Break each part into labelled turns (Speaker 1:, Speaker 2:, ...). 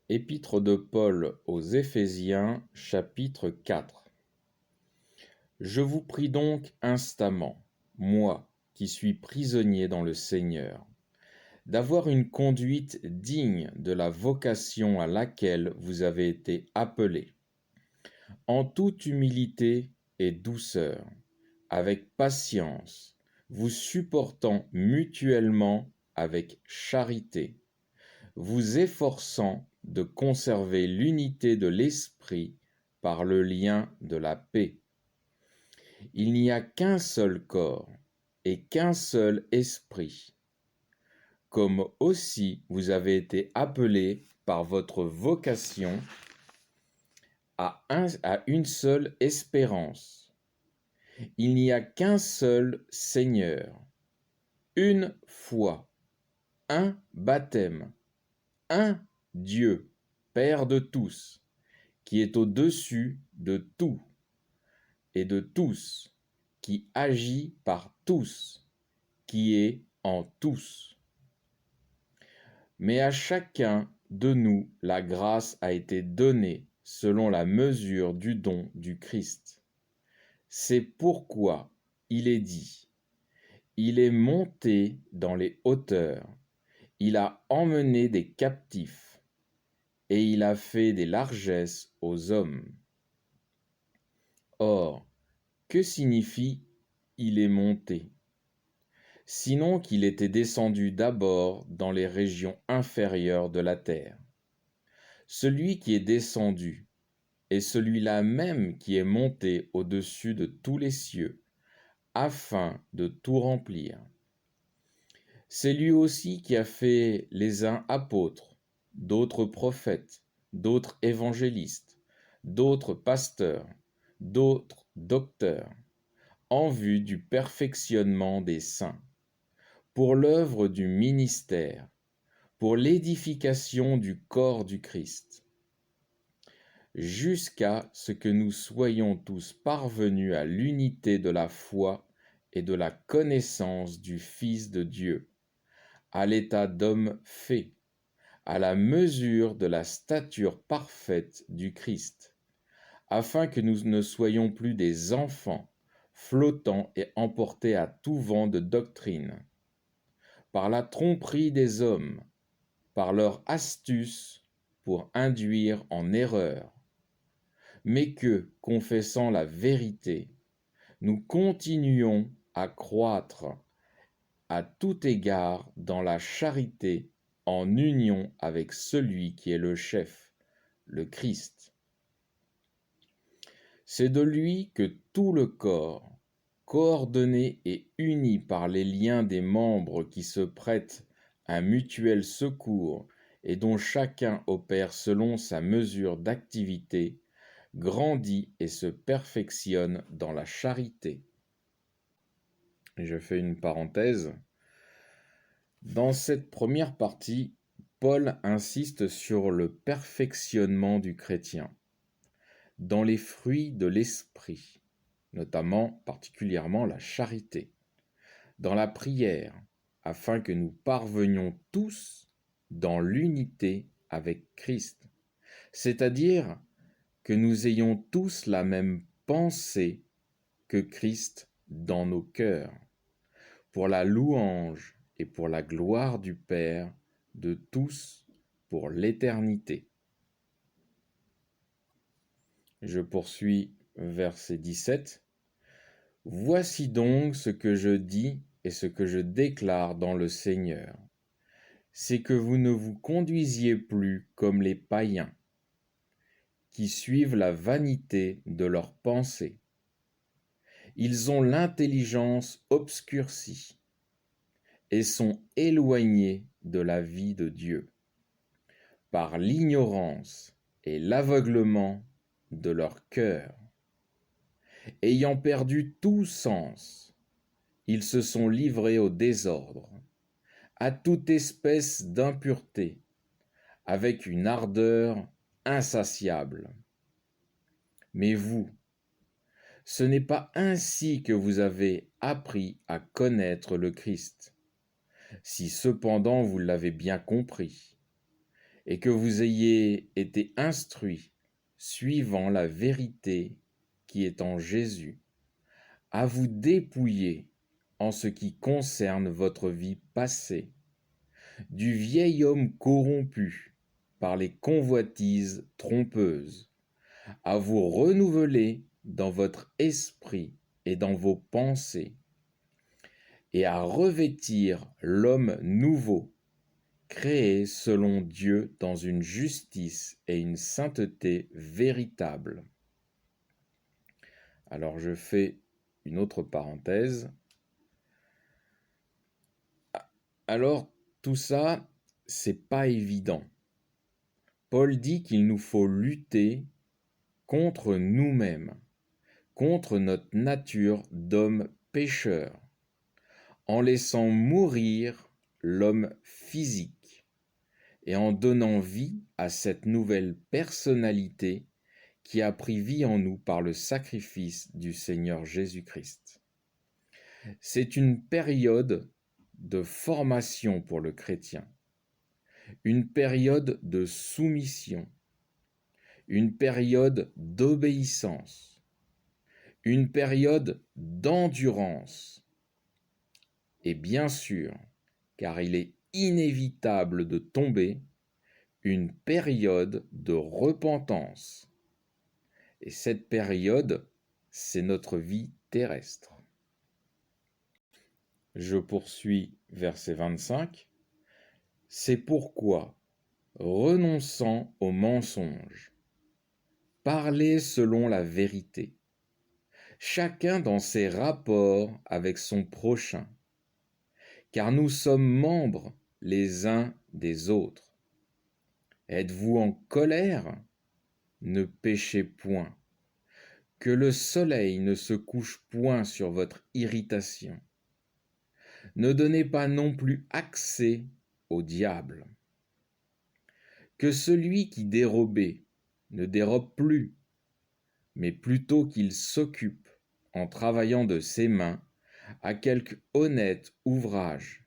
Speaker 1: Épître de Paul aux Éphésiens, chapitre 4. Je vous prie donc instamment, moi qui suis prisonnier dans le Seigneur, d'avoir une conduite digne de la vocation à laquelle vous avez été appelés, en toute humilité et douceur, avec patience, vous supportant mutuellement avec charité, vous efforçant de conserver l'unité de l'esprit par le lien de la paix. Il n'y a qu'un seul corps et qu'un seul esprit, comme aussi vous avez été appelés par votre vocation à une seule espérance. Il n'y a qu'un seul Seigneur, une foi, un baptême, un Dieu, Père de tous, qui est au-dessus de tout et de tous, qui agit par tous, qui est en tous. Mais à chacun de nous la grâce a été donnée selon la mesure du don du Christ. C'est pourquoi il est dit, il est monté dans les hauteurs, il a emmené des captifs, et il a fait des largesses aux hommes. Or, que signifie « il est monté » sinon qu'il était descendu d'abord dans les régions inférieures de la terre. Celui qui est descendu est celui-là même qui est monté au-dessus de tous les cieux, afin de tout remplir. C'est lui aussi qui a fait les uns apôtres, d'autres prophètes, d'autres évangélistes, d'autres pasteurs, d'autres docteurs, en vue du perfectionnement des saints, pour l'œuvre du ministère, pour l'édification du corps du Christ, jusqu'à ce que nous soyons tous parvenus à l'unité de la foi et de la connaissance du Fils de Dieu, à l'état d'homme fait, à la mesure de la stature parfaite du Christ, afin que nous ne soyons plus des enfants, flottant et emportés à tout vent de doctrine, par la tromperie des hommes, par leur astuce pour induire en erreur, mais que, confessant la vérité, nous continuons à croître à tout égard dans la charité en union avec celui qui est le chef, le Christ. C'est de lui que tout le corps, coordonné et uni par les liens des membres qui se prêtent un mutuel secours et dont chacun opère selon sa mesure d'activité, grandit et se perfectionne dans la charité. Et je fais une parenthèse. Dans cette première partie, Paul insiste sur le perfectionnement du chrétien, dans les fruits de l'esprit, notamment particulièrement la charité, dans la prière, afin que nous parvenions tous dans l'unité avec Christ, c'est-à-dire que nous ayons tous la même pensée que Christ dans nos cœurs, pour la louange et pour la gloire du Père de tous pour l'éternité. Je poursuis verset 17. Voici donc ce que je dis et ce que je déclare dans le Seigneur, c'est que vous ne vous conduisiez plus comme les païens, qui suivent la vanité de leurs pensées. Ils ont l'intelligence obscurcie et sont éloignés de la vie de Dieu, par l'ignorance et l'aveuglement de leur cœur. Ayant perdu tout sens, ils se sont livrés au désordre, à toute espèce d'impureté, avec une ardeur insatiable. Mais vous, ce n'est pas ainsi que vous avez appris à connaître le Christ, si cependant vous l'avez bien compris, et que vous ayez été instruits suivant la vérité qui est en Jésus, à vous dépouiller en ce qui concerne votre vie passée, du vieil homme corrompu par les convoitises trompeuses, à vous renouveler dans votre esprit et dans vos pensées, et à revêtir l'homme nouveau, créé selon Dieu dans une justice et une sainteté véritables. Alors je fais une autre parenthèse. Alors tout ça, c'est pas évident. Paul dit qu'il nous faut lutter contre nous-mêmes, contre notre nature d'homme pécheur, en laissant mourir l'homme physique et en donnant vie à cette nouvelle personnalité qui a pris vie en nous par le sacrifice du Seigneur Jésus-Christ. C'est une période de formation pour le chrétien, une période de soumission, une période d'obéissance, une période d'endurance, et bien sûr, car il est inévitable de tomber, une période de repentance. Et cette période, c'est notre vie terrestre. Je poursuis verset 25. C'est pourquoi, renonçant au mensonge, parlez selon la vérité, chacun dans ses rapports avec son prochain, car nous sommes membres les uns des autres. Êtes-vous en colère? Ne péchez point. Que le soleil ne se couche point sur votre irritation. Ne donnez pas non plus accès au diable. Que celui qui dérobait ne dérobe plus, mais plutôt qu'il s'occupe, en travaillant de ses mains, à quelque honnête ouvrage,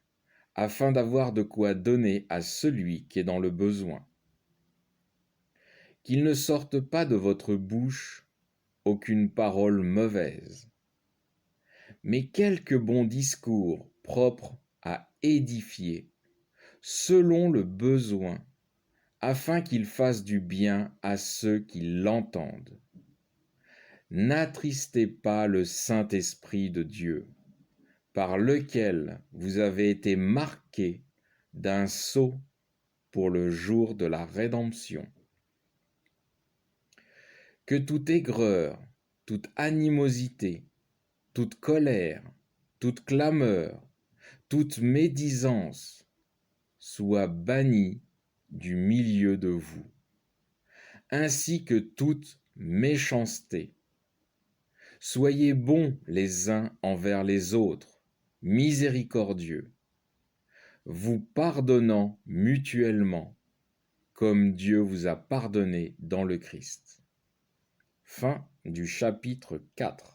Speaker 1: afin d'avoir de quoi donner à celui qui est dans le besoin. Qu'il ne sorte pas de votre bouche aucune parole mauvaise, mais quelque bon discours propre à édifier, selon le besoin, afin qu'il fasse du bien à ceux qui l'entendent. N'attristez pas le Saint-Esprit de Dieu, par lequel vous avez été marqués d'un sceau pour le jour de la rédemption. Que toute aigreur, toute animosité, toute colère, toute clameur, toute médisance soit bannie du milieu de vous, ainsi que toute méchanceté. Soyez bons les uns envers les autres, miséricordieux, vous pardonnant mutuellement, comme Dieu vous a pardonné dans le Christ. Fin du chapitre 4.